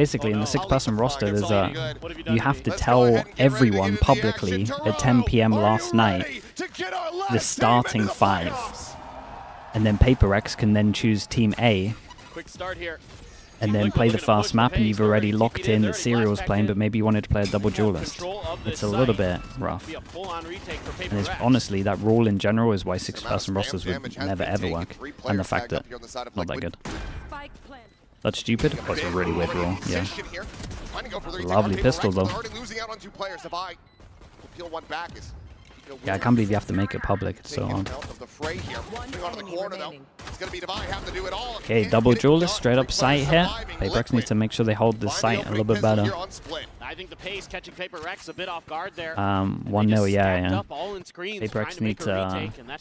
Basically, in the 6-person roster, there's you have to tell everyone publicly at 10 p.m. last night the starting 5. And then PRX can then choose Team A. Quick start here. And then play the fast map, and you've already locked in that Serial's playing, but maybe you wanted to play a double duelist. It's a little bit rough. And it's, honestly, that rule in general is why 6-person rosters would never ever work. And the fact that not that good. That's stupid, but it's a really weird rule. Yeah. Lovely pistol though. Yeah, I can't believe you have to make it public. It's so odd. Okay, double duelist, straight up sight here. PRX needs to make sure they hold the sight a little bit better. I think the pace catching PRX a bit off guard there. 1-0, yeah. PRX needs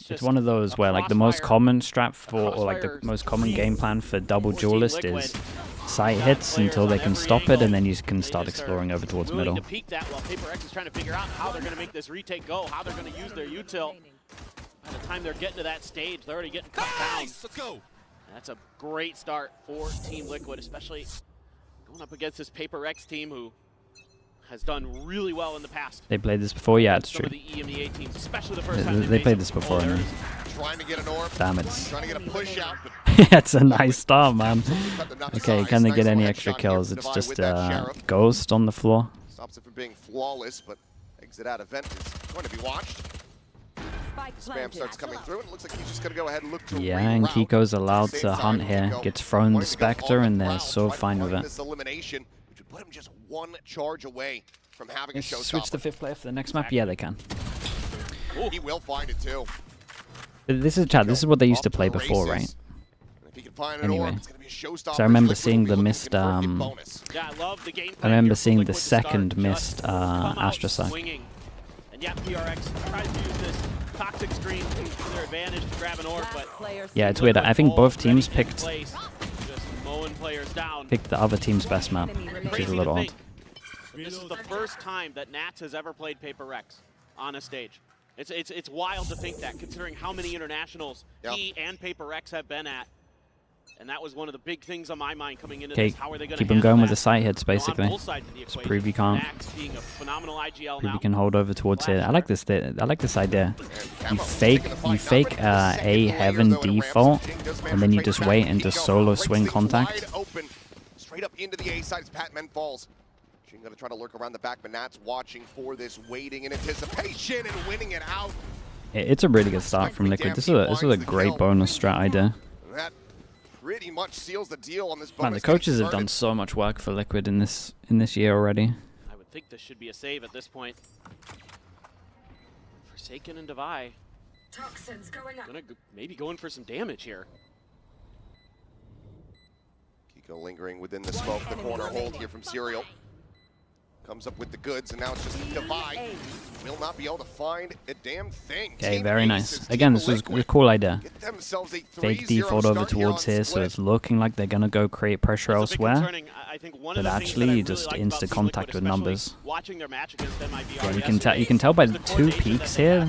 it's one of those where like the most common strat for, or like the most common game plan for double duelist is sight hits until they can stop it, and then you can start exploring over towards middle. To peek that while PRX is trying to figure out how they're going to make this retake go, how they're going to use their util. By the time they're getting to that stage, they're already getting cut down. Let's go. That's a great start for Team Liquid, especially going up against this PRX team who has done really well in the past. They played this before? Yeah, it's true. Some of the EMEA teams, especially the first time they played this before. Damn it. Trying to get a push out. It's a nice start, man. Okay, can they get any extra kills? It's just Ghost on the floor. Stops it from being flawless, but exit out event is going to be watched. Spam starts coming through, and it looks like he's just going to go ahead and look to yeah, and Kiko's allowed to hunt here. Gets thrown the Spectre, and they're so fine with it. This elimination, which would put him just 1 charge away from having a showstopper. Switch the 5th player for the next map? Yeah, they can. He will find it too. This is Chad. This is what they used to play before, right? Anyway, so I remember seeing the missed. I remember seeing the second missed Astrocyte. And yeah, PRX tries to use this toxic screen to their advantage to grab an orb, but yeah, it's weird. I think both teams picked picked the other team's best map, which is a little odd. This is the first time that Nats has ever played PRX on a stage. It's wild to think that, considering how many internationals he and PRX have been at. And that was one of the big things on my mind coming into this. How are they going to keep them going with the sight hits, basically. Just prove you can't. Prove you can hold over towards it. I like this. I like this idea. You fake A heaven default, and then you just wait and just solo swing contact. Straight up into the A side as Patman falls. She's going to try to lurk around the back, but Nat's watching for this, waiting in anticipation and winning it out. It's a really good start from Liquid. This is a great bonus strat idea. That pretty much seals the deal on this bonus. Man, the coaches have done so much work for Liquid in this year already. I would think this should be a save at this point. Forsaken and Devi. Toxins going up. Maybe going for some damage here. Kiko lingering within the smoke, the corner hold here from Serial. Comes up with the goods, and now it's just Devi. Will not be able to find a damn thing. Okay, very nice. Again, this was a cool idea. Fake default over towards here, so it's looking like they're going to go create pressure elsewhere. But actually, you just insta contact with numbers. Yeah, you can tell by the 2 peaks here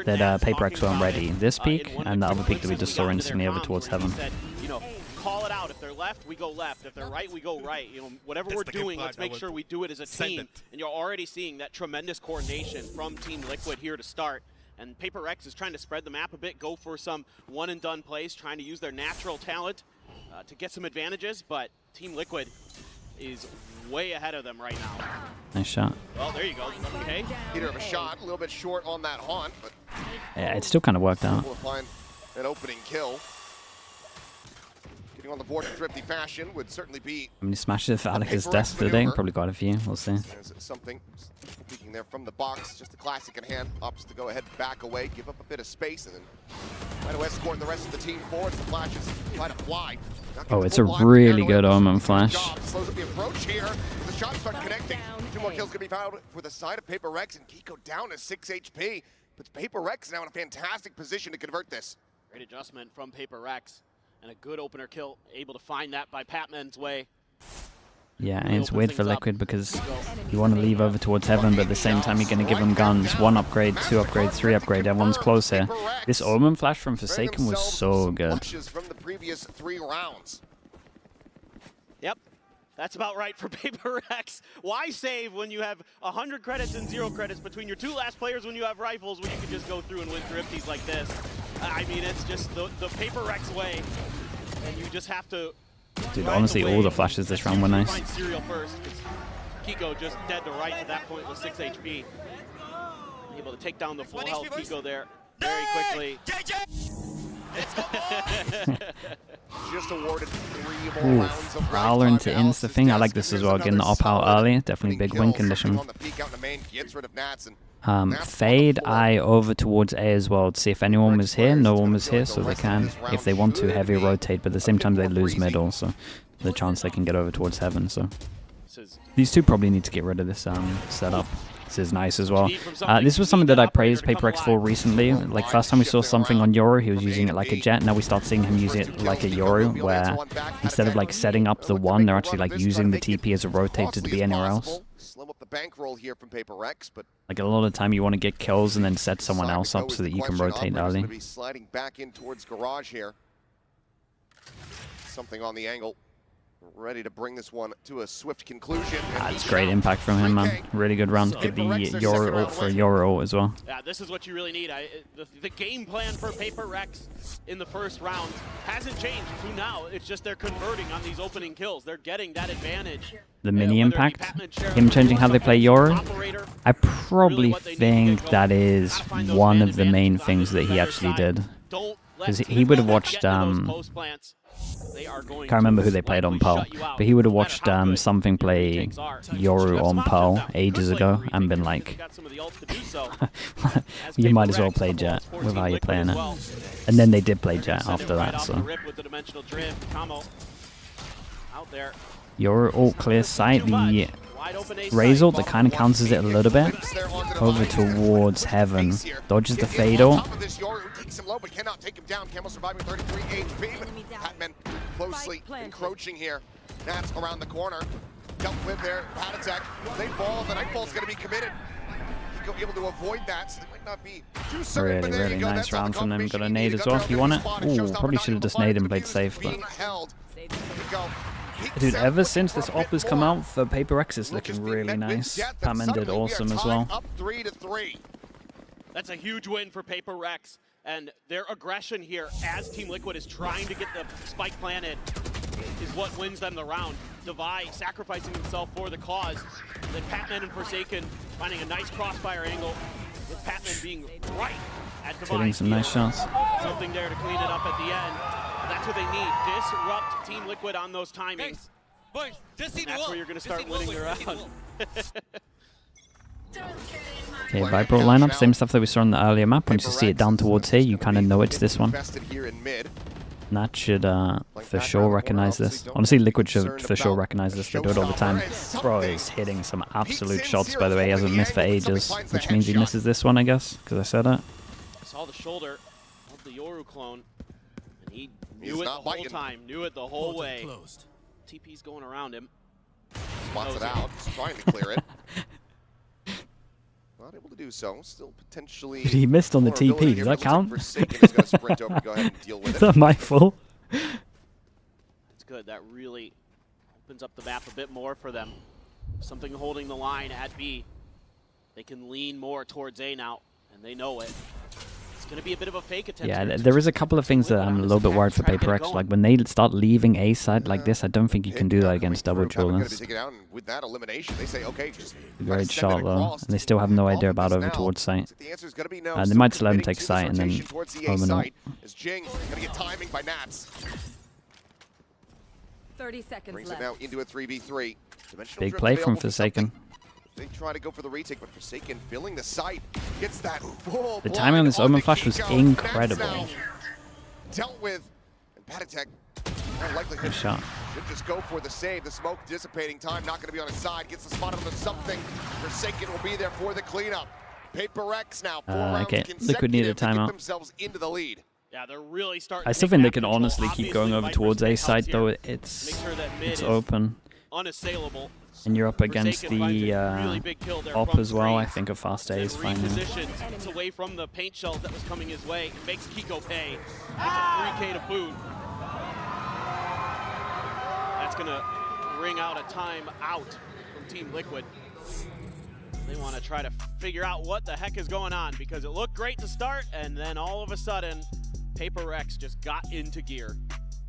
that PRX weren't ready. This peak and the other peak that we just saw instantly over towards heaven. Call it out. If they're left, we go left. If they're right, we go right. You know, whatever we're doing, let's make sure we do it as a team. And you're already seeing that tremendous coordination from Team Liquid here to start. And PRX is trying to spread the map a bit, go for some one-and-done plays, trying to use their natural talent to get some advantages. But Team Liquid is way ahead of them right now. Nice shot. Well, there you go. Okay. Peter of a shot, a little bit short on that haunt, but yeah, it still kind of worked out. We'll find an opening kill. On the board in thrifty fashion would certainly be. How many smashes for Alex's desk today? Probably quite a few. We'll see. There's something peeking there from the box. Just a classic in hand. Opts to go ahead, back away, give up a bit of space, and then try to escort the rest of the team forward. The flashes try to fly. Oh, it's a really good Omen flash. Slows up the approach here. The shots start connecting. 2 more kills gonna be found for the side of PRX, and Kiko down to 6 HP. But PRX now in a fantastic position to convert this. Great adjustment from PRX. And a good opener kill, able to find that by Patman's way. Yeah, and it's weird for Liquid because you want to leave over towards heaven, but at the same time you're going to give them guns. 1 upgrade, 2 upgrade, 3 upgrade. Everyone's close here. This Omen flash from Forsaken was so good. From the previous 3 rounds. Yep. That's about right for PRX. Why save when you have 100 credits and 0 credits between your 2 last players when you have rifles, when you can just go through and win thrifties like this? I mean, it's just the PRX way, and you just have to. Dude, honestly, all the flashes this round were nice. Find Serial first. Kiko just dead to rights at that point with 6 HP. Able to take down the full health Kiko there very quickly. Just awarded 3 more rounds of Prowler into insta thing. I like this as well, getting the op out early. Definitely big win condition. Fade eye over towards A as well to see if anyone was here. No one was here, so they can, if they want to, heavy rotate, but at the same time they lose mid also. The chance they can get over towards heaven, so. These two probably need to get rid of this setup. This is nice as well. This was something that I praised PRX for recently. Like first time we saw something on Yoru, he was using it like a jet. Now we start seeing him use it like a Yoru, where instead of like setting up the one, they're actually like using the TP as a rotator to be anywhere else. Slim up the bankroll here from PRX, but like a lot of the time you want to get kills and then set someone else up so that you can rotate early. Be sliding back in towards garage here. Something on the angle. Ready to bring this one to a swift conclusion. That's great impact from him, man. Really good round. Get the Yoru ult for Yoru ult as well. Yeah, this is what you really need. The game plan for PRX in the first round hasn't changed to now. It's just they're converting on these opening kills. They're getting that advantage. The mini impact, him changing how they play Yoru, I probably think that is one of the main things that he actually did. Because he would have watched, can't remember who they played on Pearl, but he would have watched something play Yoru on Pearl ages ago and been like, you might as well play Jet with how you're playing it. And then they did play Jet after that, so. Yoru ult clear sight, the Raze ult that kind of counters it a little bit. Over towards heaven, dodges the fade ult. Him low, but cannot take him down. Camel surviving 33 HP, but Hatman closely encroaching here. Nats around the corner. Dealt with there. Pat attack. They fall. The Nightfall's going to be committed. Able to avoid that, so they might not be too certain. Really nice round from them. Got a nade as well if you want it. Ooh, probably should have just naded and played safe, but. Dude, ever since this op has come out for PRX, it's looking really nice. Patman did awesome as well. Up 3-3. That's a huge win for PRX. And their aggression here as Team Liquid is trying to get the spike planted is what wins them the round. Devi sacrificing himself for the cause. Then Patman and Forsaken finding a nice crossfire angle with Patman being right at Devi. Hitting some nice shots. Something there to clean it up at the end. That's what they need. Disrupt Team Liquid on those timings. And that's where you're going to start winning the round. Okay, Viper lineup, same stuff that we saw on the earlier map. Once you see it down towards here, you kind of know it's this one. Nat should for sure recognize this. Honestly, Liquid should for sure recognize this. They do it all the time. Bro is hitting some absolute shots, by the way. He hasn't missed for ages, which means he misses this one, I guess, because I said it. Saw the shoulder of the Yoru clone, and he knew it the whole time, knew it the whole way. TP's going around him. Spots it out, trying to clear it. Not able to do so. Still potentially. He missed on the TP. Does that count? Is that my fault? It's good. That really opens up the map a bit more for them. Something holding the line at B. They can lean more towards A now, and they know it. It's going to be a bit of a fake attempt. Yeah, there is a couple of things that I'm a little bit worried for PRX. Like when they start leaving A side like this, I don't think you can do that against double duelists. Great shot though, and they still have no idea about over towards site. They might just let him take site and then home ult. 30 seconds Brings left. it now into a 3v3. Big play from Forsaken. They try to go for the retake, but Forsaken filling the site. Gets that full. The timing on this Omen flash was incredible. Dealt with. And Patatek, likely good shot. should just go for the save. The smoke dissipating time, not going to be on his side. Gets the spot onto something. Forsaken will be there for the cleanup. PRX now 4 rounds okay, Liquid need a consecutive to get timeout. themselves into the lead. Yeah, they're really starting. I still think they can honestly keep going over towards A side, though it's open. Unassailable. And you're up against the op as well. I think a fast A is fine now. It's away from the paint shells that was coming his way. It makes Kiko pay. It's a 3K to boot. That's going to bring out a timeout from Team Liquid. They want to try to figure out what the heck is going on, because it looked great to start, and then all of a sudden, PRX just got into gear.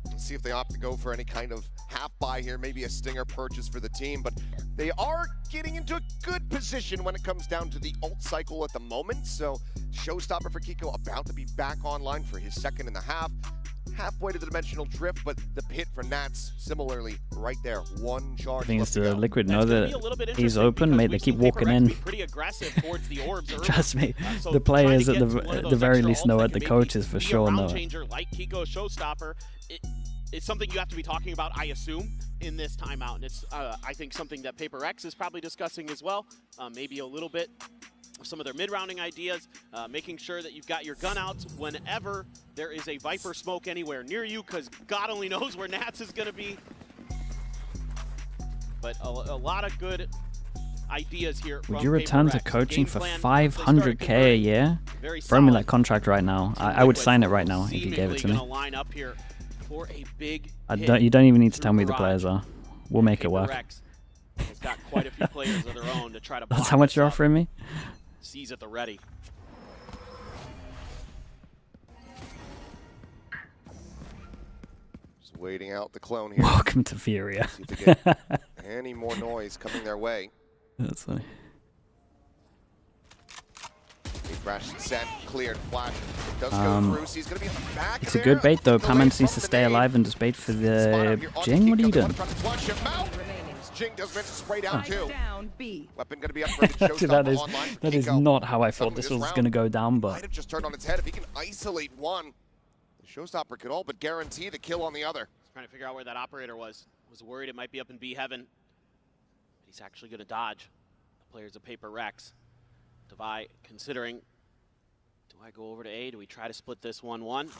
Let's see if they opt to go for any kind of half buy here, maybe a stinger purchase for the team, but they are getting into a good position when it comes down to the ult cycle at the moment. So showstopper for Kiko about to be back online for his second in the half. Halfway to the dimensional drift, but the pit for Nats similarly right there. One charge. I think it's the Liquid That's know that he's open, mate. They keep walking in. Pretty aggressive towards the orbs early. Trust me, So the players at trying to the get one of very those least extra know ults it. that The can coaches for maybe be a sure know round it. changer like Kiko showstopper. It's something you have to be talking about, I assume, in this timeout. And it's, I think, something that PRX is probably discussing as well. Maybe a little bit of some of their mid-rounding ideas, making sure that you've got your gun out whenever there is a Viper smoke anywhere near you, because God only knows where Nats is going to be. But a lot of good ideas here. Would you return to coaching for 500K a year? Throw Throw me that contract right now. I would sign it right now if you gave it to me. Line up here for a big You don't even need to tell me who the players are. We'll make it work. Has got quite a few players of their own to try to That's how much you're offering me? C's at the ready. Just waiting out the clone here. Welcome to Furia. See if they get any more noise coming their way. That's funny. He crashed and sent, cleared, flash. It does go through, so he's going to be on the back. It's a good bait though. Pamans needs to stay alive and just bait for the Jing. What are you doing? Jing does manage to spray down too. Weapon going to be up for the Dude, showstopper online. that is not how I thought this was going to go down, Might but have just turned on its head. If he can isolate one, the showstopper could all but guarantee the kill on the other. Trying to figure out where that operator was. Was worried it might be up in B heaven. But he's actually going to dodge the players of PRX. Devi considering, do I go over to A? Do we try to split this 1-1?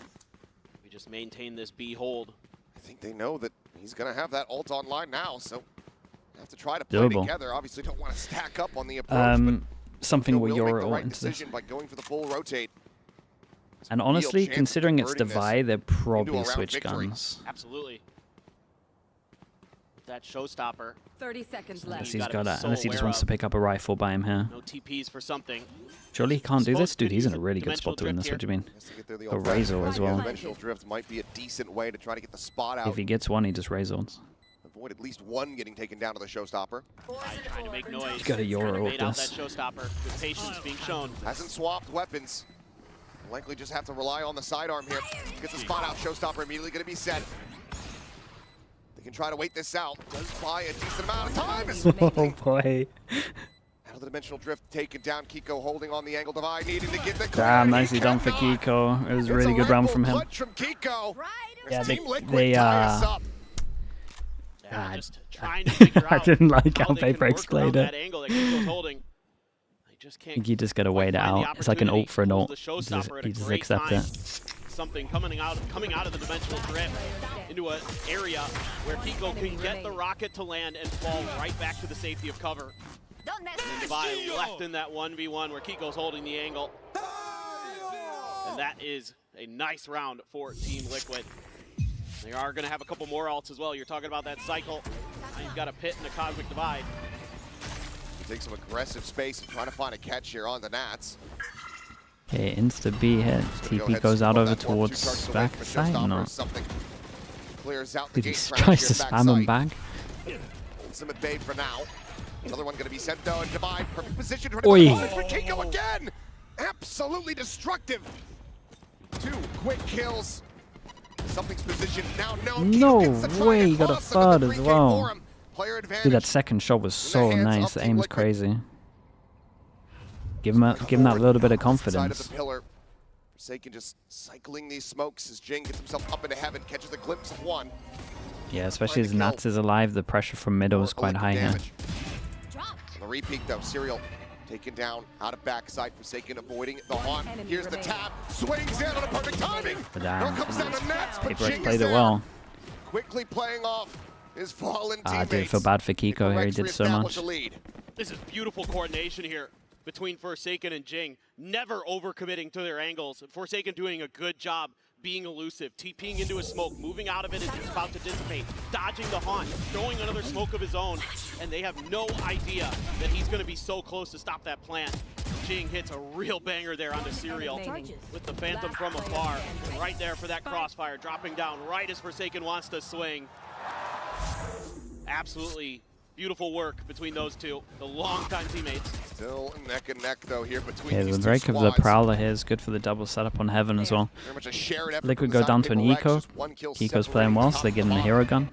We just maintain this B hold. I think they know that he's going to have that ult online now, so have to try to play together. Obviously don't want to stack up on the approach, but something where you're all right into this by going for the full rotate. And honestly, considering it's Devi, they'll probably switch guns. Absolutely. With that showstopper. 30 seconds Unless left. he's got it. Unless he just wants to pick up a rifle by him here. No TPs for something. Surely he can't do this? Dude, he's in a really good spot doing this. What do you mean? A Razor as well. Dimensional drift might be a decent way to try to get the spot out. If he gets one, he just Razors. Avoid at least one getting taken down to the showstopper. Trying to make noise. He's got a Euro Made out this. that showstopper with patience being shown. Hasn't swapped weapons. Likely just have to rely on the sidearm here. Gets the spot out. Showstopper immediately going to be set. They can try to wait this out. Does buy a decent amount of time. Oh boy. Out of the dimensional drift, taken down. Kiko holding on the angle divide, needing to get the clear. Damn, nicely done for Kiko. It was a really good round from him. From Kiko. Yeah, they Just trying to figure out I didn't like how they can PRX work played around it. that angle that Kiko's holding. They just I can't think you just gotta wait it find the out. It's like an ult for an ult. opportunity. You Pulls the showstopper at a just great accept time. it. Something coming out of the dimensional drift into an area where Kiko can get the rocket to land and fall right back to the safety of cover. And Devi left in that 1v1 where Kiko's holding the angle. And that is a nice round for Team Liquid. They are going to have a couple more ults as well. You're talking about that cycle. Now you've got a pit and a cosmic divide. Take some aggressive space and trying to find a catch here on the Nats. Okay, insta B hit. TP goes out over towards back side. No. Clears out the Dude, he gate tries to spam him back. Some at bay for now. Another one going to be sent though and Divide. Perfect position for Oi. Kiko again. Absolutely destructive. 2 quick kills. Something's positioned now. No way, he got a third as well. Dude, that second shot was so nice. The aim is crazy. Give him that little bit of confidence. Forsaken just cycling these smokes as Jing gets himself up into heaven, catches a glimpse of one. Yeah, especially as Nats is alive, the pressure from middle is quite high here. On the repeat though, Serial taken down out of backside, Forsaken avoiding the haunt. Here's the tap, swings in on a perfect timing. But Now comes down to Nats, but PRX Jing played is it there. well. Quickly playing off his fallen I teammates. did feel bad for Kiko here. He did so much. This is beautiful coordination here between Forsaken and Jing. Never overcommitting to their angles. Forsaken doing a good job being elusive, TPing into a smoke, moving out of it as it's about to dissipate, dodging the haunt, throwing another smoke of his own, and they have no idea that he's going to be so close to stop that plant. Jing hits a real banger there onto Serial with the Phantom from afar, right there for that crossfire, dropping down right as Forsaken wants to swing. Absolutely beautiful work between those two, the longtime teammates. Still neck and neck though here between Yeah, these the two break of the squads. Prowler here is good for the double setup on Heaven as well. Very much a shared effort Liquid from go down to an PRX, eco. just one kill Kiko's playing well, so they get him a hero gun.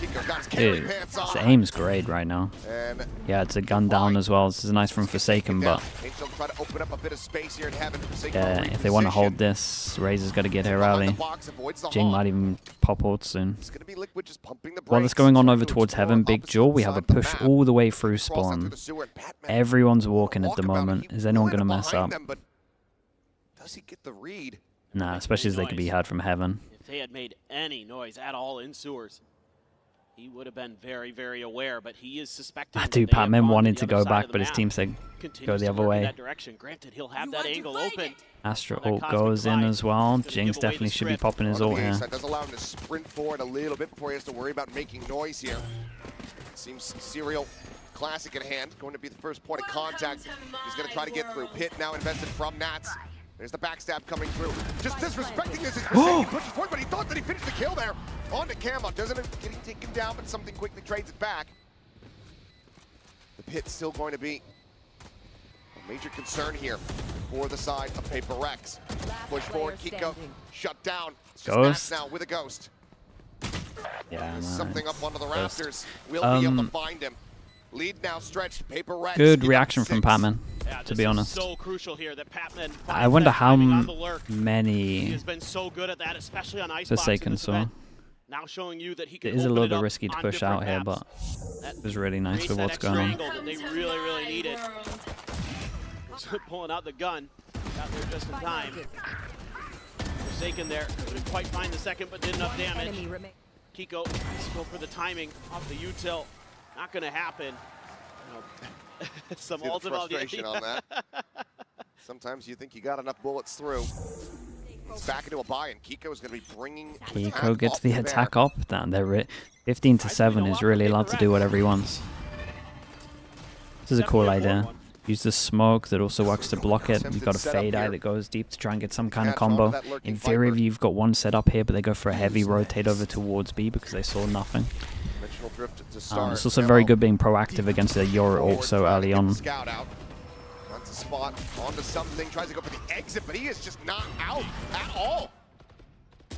Kiko got his carry Dude, pants his on. aim's great right now. And Yeah, it's a gun down as well. This is nice from Forsaken, but Angel try to open up a bit of space here in Heaven. Forsaken yeah, will if they want to reposition. hold this, Razor's got to get here Behind the early. box, avoids the Jing haunt. might even pop ult soon. It's gonna be Liquid just pumping the While brakes, that's going on trying over to towards explore Heaven, Big opposite Jewel, we have a side of the push map. all the way through Cross out through spawn. the sewer, and Batman Everyone's walking at walk the about it. moment. He Is anyone went going to mess behind up? them, but does he get the read? Nah, especially as they could be heard from Heaven. If they had made any noise at all in sewers, he would have been very, very aware, but he is suspecting that Dude, they have Patman gone wanted the to other go side back, of the but his map. team said Continues go the to other work in way. that direction. Granted, he'll have that angle open. Astro Well, that ult Cosmic goes in Glide as well. is gonna Jinx give away definitely the should be script. popping his On ult the A here. side does allow him to sprint forward a little bit before he has to worry about making noise here. Seems Serial classic at hand, going to be the first point of contact. He's going to try to get through. Pit now invested from Nats. There's the backstab coming through. Just disrespecting this is Forsaken pushes forward, but he thought that he finished the kill there. On to Camo, doesn't it get taken down, but something quickly trades it back. The Pit's still going to be a major concern here for the side of PRX. Push forward, Kiko shut down. It's just Ghost. Nats now with a ghost. Yeah, Something nice. up onto the Ghost. rafters. We'll be able to find him. Lead now stretched. PRX. Good give reaction up from 6. Patman, Yeah, to this be is honest. so crucial here that Patman finds I wonder that how timing on the lurk. He many has been so good at that, especially on Icebox. Forsaken saw. Now showing you that he can It is a open little it bit up risky to on push out different here, maps. but That it was really nice creates with that what's extra going on. angle that they really, really needed. Pulling out the gun. Got there just in time. Forsaken there. Couldn't quite find the second, but did enough damage. Kiko, let's go for the timing off the util. Not going to happen. You know, some See the ultimate frustration on that. Sometimes you think you got enough bullets through. It's back into a buy, and Kiko's going to be bringing Kiko gets the attack up. Down there, 15 to 7 is really allowed to do whatever he wants. This is a cool idea. Use the smoke that also works to block it. You've got a fade eye that goes deep to try and get some kind of combo. In theory, you've got one set up here, but they go for a heavy rotate over towards B because they saw nothing. It's also very good being proactive against the Yoru ult so early on. Scout out. Runs a spot onto something, tries to go for the exit, but he is just not out at all.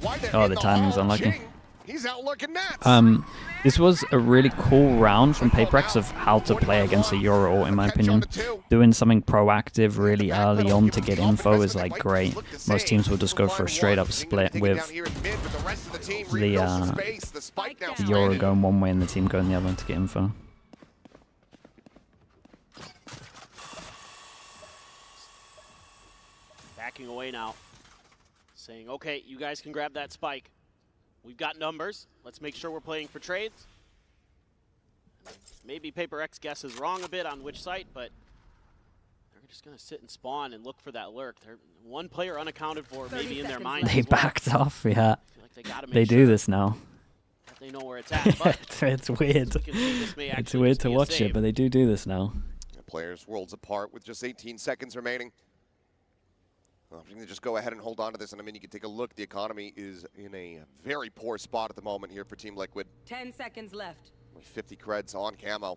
Why Oh, the timing's unlucky. Jing, he's out looking Nats. This was a really cool round from PRX of how to play against a Yoru ult, in my opinion. Doing something proactive really early on to get info is like great. Most teams will just go for a straight up split with the Yoru going one way and the team going the other to get info. Backing away now. Saying, okay, you guys can grab that spike. We've got numbers. Let's make sure we're playing for trades. Maybe PRX guesses wrong a bit on which site, but they're just going to sit and spawn and look for that lurk. They're one player unaccounted for, maybe in their mind. They as well. backed off, yeah. I feel like they gotta make They sure do this now. that they know where it's at. But It's weird. you can see this may It's actually weird just to be a watch save. it, but they do this now. Players worlds apart with just 18 seconds remaining. Well, I'm going to just go ahead and hold on to this, and I mean, you can take a look. The economy is in a very poor spot at the moment here for Team Liquid. 10 seconds left. With 50 creds on Camo.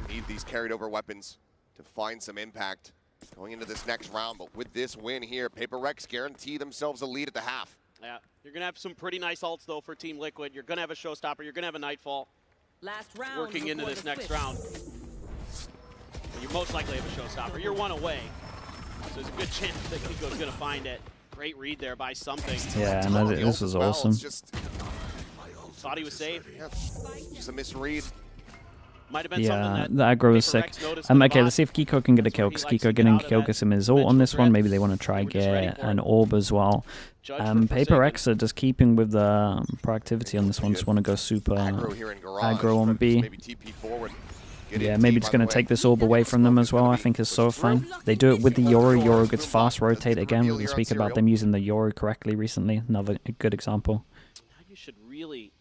We need these carried over weapons to find some impact going into this next round. But with this win here, PRX guarantee themselves a lead at the half. Yeah, you're going to have some pretty nice ults, though, for Team Liquid. You're going to have a showstopper. You're going to have a Nightfall Last round. working into before this the next switch. round. You most likely have a showstopper. You're one away. So there's a good chance that Kiko's going to find it. Great read there by something. Yeah, and this was awesome. Thought he was safe. Yeah, just a misread. Might have been Yeah, something the that aggro was sick. PRX noticed in the Okay, bot. let's see if Kiko can get a kill, He because likes to Kiko get getting out a of kill that gets him his ult on this one. Maybe they want to try They were just ready get for an it. orb as well. Judge for Forsaken. PRX are just keeping with the proactivity on this one. Just want to go super Aggro here in garage. aggro on B. Maybe TP forward. get Yeah, in maybe T, just by going the to way. take this orb away from them as well. I think is so fine. They do it with the Yoru. Yoru gets fast rotate again. We can speak about them using the Yoru correctly recently. Another good example. You should really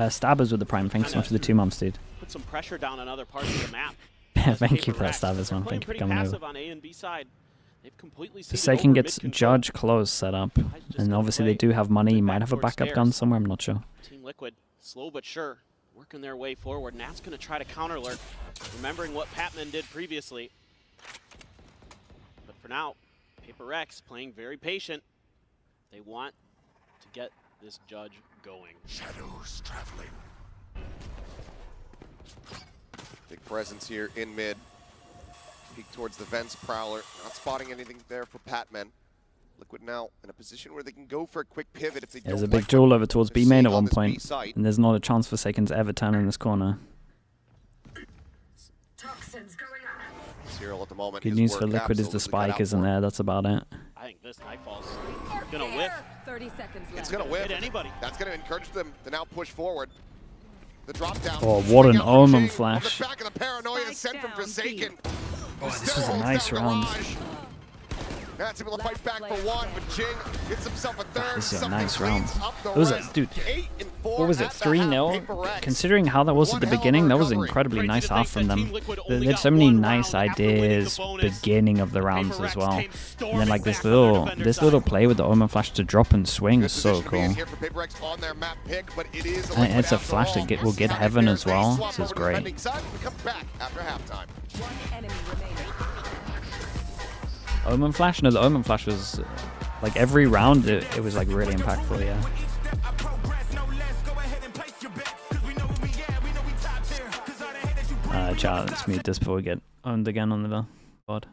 Stabbers with the Prime. Thanks so much for the 2 months, dude. put some pressure down on other parts of the map. Thank you for that, Stabbers, man. Thank you for coming over. On A and B side. They've completely Forsaken gets Judge Close set up, and obviously they do have money. Might have a backup gun somewhere, I'm not sure. Team Liquid, slow but sure, working their way forward. Nat's going to try to counter lurk, remembering what Patman did previously. But for now, PRX playing very patient. They want to get this Judge going. Shadows traveling. Big presence here in mid. Peek towards the vents, Prowler. Not spotting anything there for Patman. Liquid now in a position where they can go for a quick pivot if they There's don't a big like duel over towards B main at one this point, B site. and there's not a chance for Forsaken to ever turn in this corner. Toxins going up. Cyril at the moment. Good his news for work Liquid is the absolutely cut spike out isn't for him. there. That's about it. I think this Nightfall's going to whiff. 30 seconds left. It's going to whiff. Hit anybody. That's going to encourage them to now push forward. The drop down. Oh, what an Swing out for Omen Jing. flash. On the back of the paranoia Spike sent from down, Forsaken. Oh, this was a nice round. That's able to fight back for one, but Jing gets himself a third. This is a Something nice round. cleans up the It was a, rest. dude, 8 and 4 what was it, at the 3-0? half. PRX. Considering how that was at the beginning, that was recovery. incredibly Crazy nice to half think from that them. Team Liquid They only had got so many one nice round after winning the ideas bonus. beginning of the rounds PRX as well. came And then like storming this back on their little defender's play with the Omen flash to drop and swing Good is so position to be in cool. here for PRX on their map pick, but it is a And Liquid it's a after flash all. that will get Now heaven they as well. swap This is over to the great. defending side. We come back after halftime. One enemy remaining. Omen flash? No, the Omen flash was like every round it was like really impactful, yeah. Chat, let's mute this before we get owned again on the pod.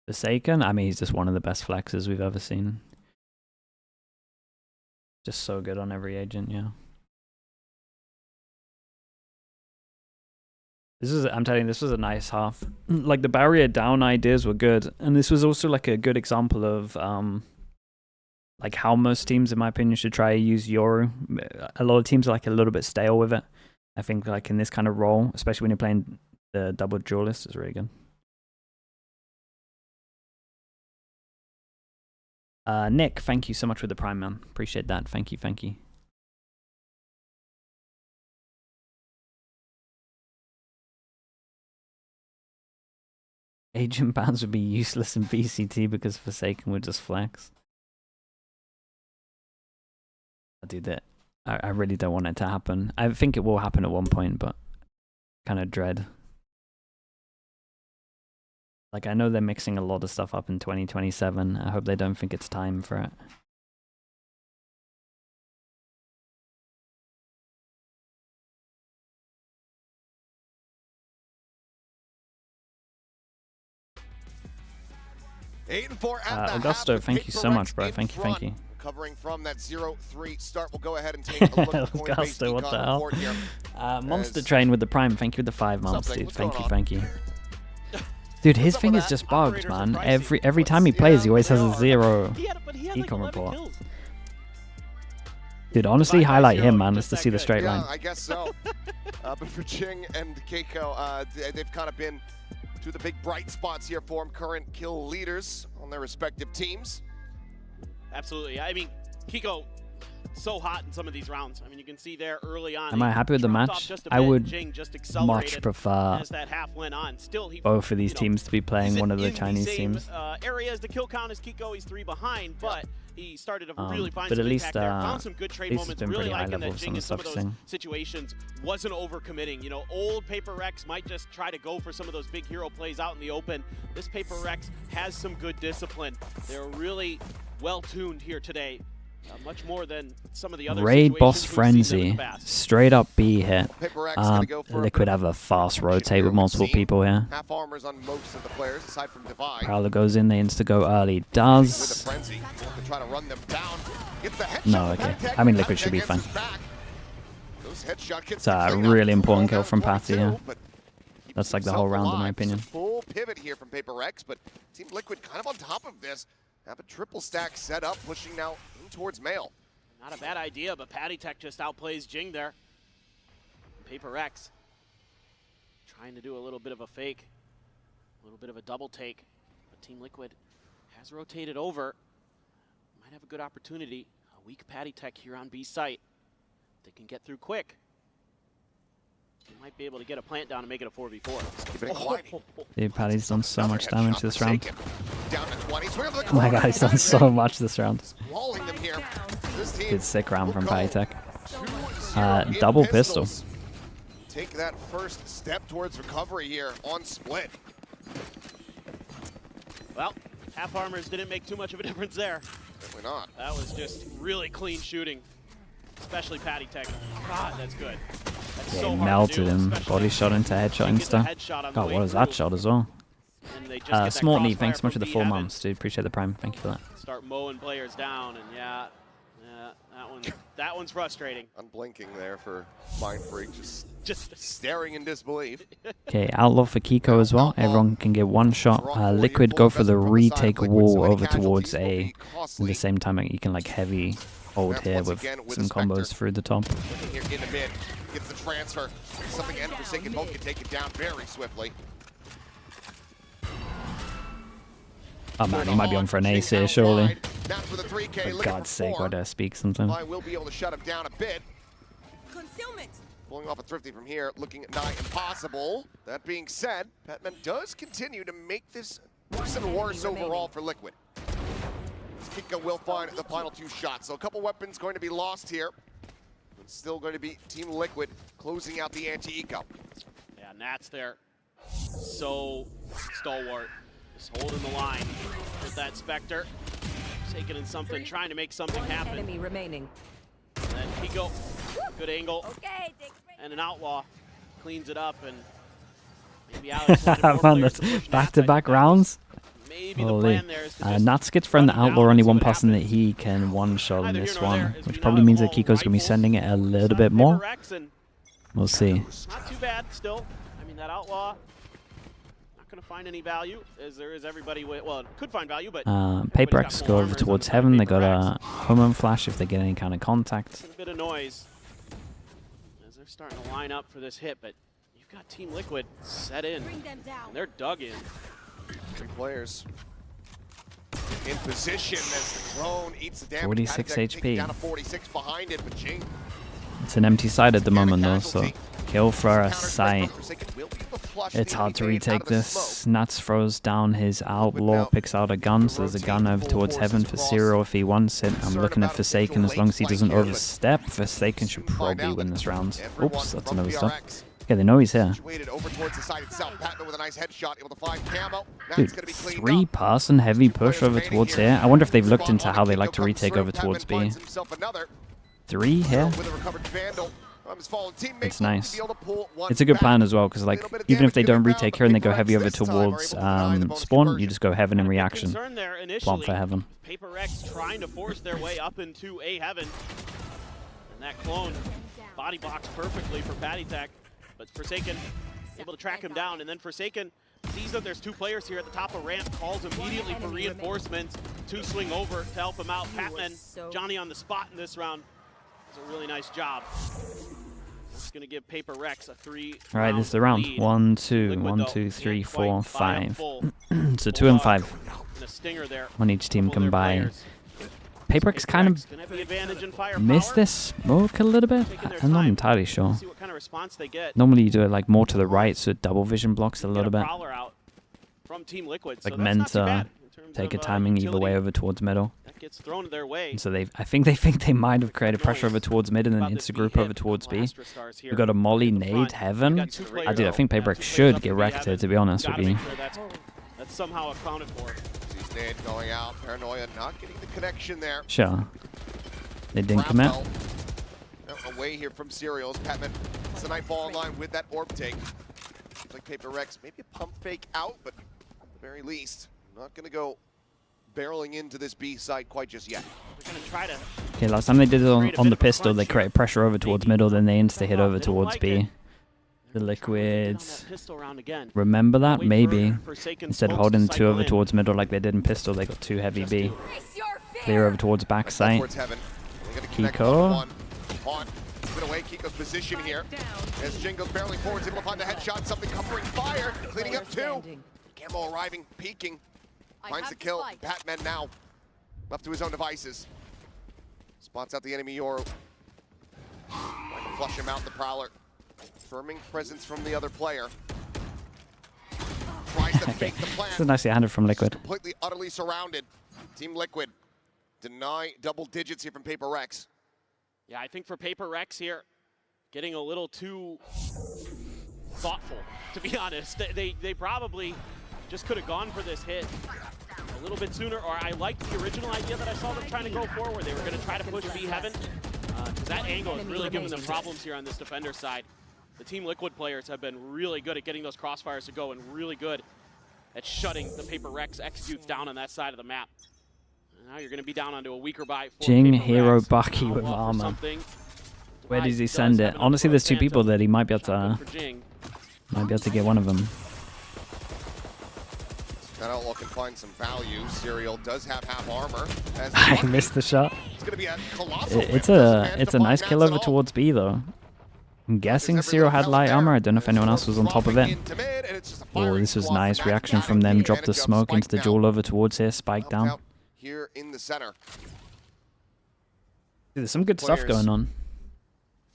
Forsaken? I mean, he's just one of the best flexes we've ever seen. Just so good on every agent, yeah. This is, I'm telling you, this was a nice half. Like the barrier down ideas were good, and this was also like a good example of like how most teams, in my opinion, should try to use Yoru. A lot of teams are like a little bit stale with it. I think like in this kind of role, especially when you're playing the double duelist, is really good. Nick, thank you so much for the Prime, man. Appreciate that. Thank you, thank you. Agent bans would be useless in BCT because Forsaken would just flex. I do that. I really don't want it to happen. I think it will happen at one point, but kind of dread. Like, I know they're mixing a lot of stuff up in 2027. I hope they don't think it's time for it. Augusto, thank you so much, bro. Thank you, thank you. Covering from that 0-3 start, we'll go ahead and take a look at the Augusto, what the hell? Here. Monster Train with the Prime. Thank you with the 5 months, dude. Thank you. Dude, his thing is just bugged, man. Every time he plays, he always has a 0 econ report. Dude, honestly, highlight him, man, just to see the straight line. Yeah, I guess so. But for Jing and Keiko, they've kind of been to the big bright spots here for them, current kill leaders on their respective teams. Absolutely. I mean, Kiko, so hot in some of these rounds. I mean, you can see there early on. Am I happy with the match? I would much prefer as that half went on. Still, he, both of these teams to be playing one of the Chinese teams. Area as the kill count is Kiko. He's 3 behind, but he started to really find but some at least, impact there. Found some good trade moments. been Really pretty high liking level that Jing in some of those situations wasn't overcommitting. You know, old PRX might just try to go for some of those big hero plays out in the open. This PRX has some good discipline. They're really well tuned here today. Much more than some of the other Raid Boss situations we've seen them in Frenzy. the past. Straight up B hit. Go Liquid have a fast rotate with multiple people here. Half armors on most of the players, aside from Divide. Prowler goes in, they insta go early. With Does. a frenzy to try to run them down. Gets the headshot. No, okay. I mean, Liquid should be fine. It's a really important kill from Patty here. That's like the whole round, in my opinion. Full pivot here from PRX, but Team Liquid kind of on top of this. Have a triple stack set up, pushing now in towards Mail. Not a bad idea, but Patty Tech just outplays Jing there. PRX trying to do a little bit of a fake, a little bit of a double take. But Team Liquid has rotated over. Might have a good opportunity. A weak Patty Tech here on B site. They can get through quick. They might be able to get a plant down and make it a 4v4. Keeping it quiet. Dude, Patty's done so much damage this round. Down to 20. Oh my god, he's done so much this round. Walling them here. This team Good sick round from Patty Tech. 2-0 Double in pistol. pistols. Take that first step towards recovery here on split. Well, half armors didn't make too much of a difference there. Definitely not. That was just really clean shooting, especially Patty Tech. God, that's good. That's Yeah, so he hard melted to do, him. especially Body shot into headshot and gets a stuff. headshot on the God, way what is that through, shot as well? and they just get that Smart knee, crossfire thanks so much for from the B 4 Heaven. months, dude. Appreciate the prime. Thank you for that. Start mowing players down, and yeah, that one's frustrating. Unblinking there for Mind Freak, Just staring in disbelief. Okay, outlaw for Kiko as well. Everyone can get one shot. Liquid go for the retake wall over towards A. At the same time, you can like heavy hold here with some combos through the top. Looking here in the mid, gets the transfer. Something and Forsaken both can take it down very swiftly. Oh man, he might be on for an ace here, surely. That's for the 3K. For God's sake, why do I speak something? I will be able to shut him down a bit. Concealment. Pulling off a Thrifty from here, looking nigh impossible. That being said, Patman does continue to make this worse and worse overall for Liquid. Kiko will find the final 2 shots. So a couple weapons going to be lost here. It's still going to be Team Liquid closing out the anti-eco. yeah, Nat's there, so stalwart, just holding the line with that Spectre, taking in something, trying to make something happen. Enemy remaining. And then Kiko, good angle, Okay, and an outlaw cleans it up, and maybe Alex wanted more Man, players that's to push Nats. back-to-back I think rounds. Maybe the Holy. plan there is to just Nats gets from the run him outlaw, down only and see one what person that happens. he can one-shot in Neither this here nor one, there, as which we probably now means have that Kiko's going to be rifles sending it a little beside bit more. PRX, and We'll see. not too bad still. I mean, that outlaw, not going to find any value, as there is everybody with, well, it could find value, but everybody's got PRX full go armors over on towards the heaven. They got PRX. a home run flash if they get any kind of contact. A bit of noise as they're starting to line up for this hit, but you've got Team Liquid set in, Bring them down. and they're dug in. 3 players in position as the clone eats the damage. 46 Patty Tech taking HP. down to 46 behind it, but Jing It's an empty side at the moment though, so kill for a sight. Forsaken will be able to flush It's the hard to evade out retake of the this. smoke. Nats throws down his outlaw, picks out a gun, so there's a gun over towards heaven for Zero if he wants it. I'm looking at Forsaken as long as he doesn't overstep. Forsaken should probably win this round. Oops, that's another stop. Yeah, they know he's here. Situated over towards the side itself. Patman with a nice headshot, able to find camo. Now Dude, it's gonna be cleaned up. 3-person heavy push over towards here. I wonder if they've looked into how they like to retake over towards B. 3 here. It's nice. It's a good plan as well, because like even if they don't retake here and they go heavy over towards spawn, you just go heaven in reaction. Concern there Plump initially. for heaven. PRX trying to force their way up into A heaven, and that clone body blocks perfectly for Patty Tech, but Forsaken able to track him down, and then Forsaken sees that there's 2 players here at the top of ramp, calls immediately for reinforcements, 2 swing over to help him out. Patman, Johnny on the spot in this round. It's a really nice job. It's going to give PRX a 3. All right, this is the round. 1, 2, 1, 2, 3, 4, 5. So 2 and 5 And a stinger there. on each team Couple of their combined. players. PRX kind of Gonna have the advantage in firepower. missed this smoke a little bit. Taking their I'm not time. entirely sure. See what kind of response they get. Normally you do it like more to the right, so it double vision blocks a Get little bit. prowler out from Team Liquid. Like so meant that's not too to bad in terms take a of, timing either way utility. over towards middle. That gets thrown their way. And so I think they might have created pressure over towards mid and then insta group over towards B. We got a molly nade heaven. I do. I think PRX should get wrecked here, to be honest with you. That's somehow accounted for. Sees Nade going out. Paranoia not getting the connection there. Sure. They didn't commit. Raphael, away here from Serials. Patman, it's a Nightfall online with that orb take. Seems like PRX, maybe a pump fake out, but at the very least, not going to go barreling into this B site quite just yet. We're going to try to. Okay, last time they did it on the pistol, they created pressure over towards middle, then they insta hit over towards B. The Liquids. Pistol round again. Remember that? Wait Maybe. for Forsaken Instead of smokes to holding 2 cycle over in. towards middle like they did in pistol, they got 2 heavy Just B. do it. Face your fear. Clear over towards back sight. Towards heaven. They're gonna connect Kiko. one. On. Put away Kiko's position here. As Jing goes barely forward, able to find the headshot. Something covering fire. Cleaning up 2. Camo arriving, peeking. Finds the kill. Batman now. Left to his own devices. Spots out the enemy Yoru. Trying to flush him out, the Prowler. Firming presence from the other player. Tries to fake the plan. This is nicely handled from Liquid. Completely, utterly surrounded. Team Liquid deny double digits here from PRX. Yeah, I think for PRX here, getting a little too thoughtful, to be honest. They probably just could have gone for this hit a little bit sooner, or I liked the original idea that I saw them trying to go forward. They were going to try to push B Heaven, because that angle is really giving them problems here on this defender side. The Team Liquid players have been really good at getting those crossfires to go and really good at shutting the PRX executes down on that side of the map. And now you're going to be down onto a weaker buy for Jing, PRX. Hero, Bucky Now with off for armor. something. Where does he Does send have it? enough Honestly, for there's 2 Phantom. people that he might be able Shotgun to for Jing. get one of them. That outlaw can find some value. Serial does have half armor. As I missed the shot. It's going to be a colossal It's whip. Doesn't a manage it's to a find nice kill Nats at over all. towards B though. I'm guessing Zero had light armor. I don't know if anyone else was on top of it. Oh, this was nice reaction from them. Drop the smoke into the duel over towards here. Spike down. Here in the center. There's some good stuff going on.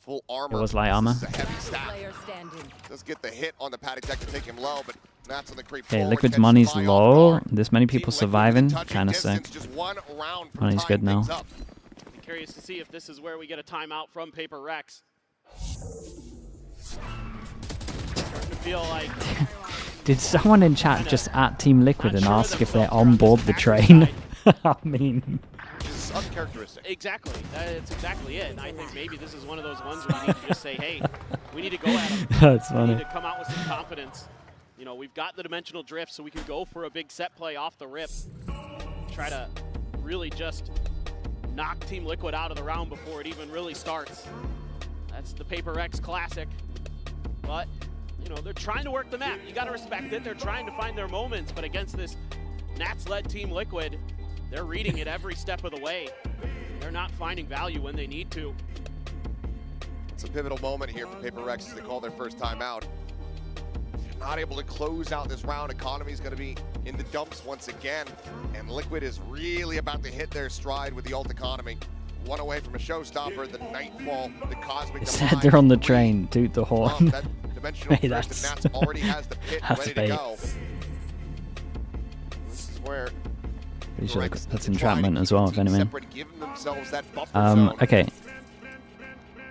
Full armor. It was light armor. This is a heavy stack. Player standing. Does get the hit on the paddock deck to take him low, but Nats on the creep Okay, forward, Liquid's catches money's fly off low. guard. This many people Team Liquid surviving. within touching Kind of distance, sick. just one round from Money's tying good now. things up. I'm curious to see if this is where we get a timeout from PRX. Starting to feel like Did someone in chat just at Team Liquid and Not sure ask if they're themselves on board on the this train? attacker I mean, Which is uncharacteristic. exactly. That's exactly it. And I think maybe this is one of those ones where you need to just say, hey, we need to go at them. that's We need funny. to come out with some confidence. You know, we've got the dimensional drift, so we can go for a big set play off the rip. Try to really just knock Team Liquid out of the round before it even really starts. That's the PRX classic. But, you know, they're trying to work the map. You got to respect it. They're trying to find their moments, but against this Nats-led Team Liquid, they're reading it every step of the way. They're not finding value when they need to. It's a pivotal moment here for PRX as they call their first timeout. If you're not able to close out this round, economy is going to be in the dumps once again. And Liquid is really about to hit their stride with the ult economy. One away from a showstopper, the Nightfall, the Cosmic Said Demise. they're on the train. Toot the horn. That dimensional Hey, drift, that's- and Nats already has the pit that's ready fate. to go. This is where Pretty sure PRX that's need to try entrapment to as keep well, the if team anything. separate, give themselves that buffer zone. Okay.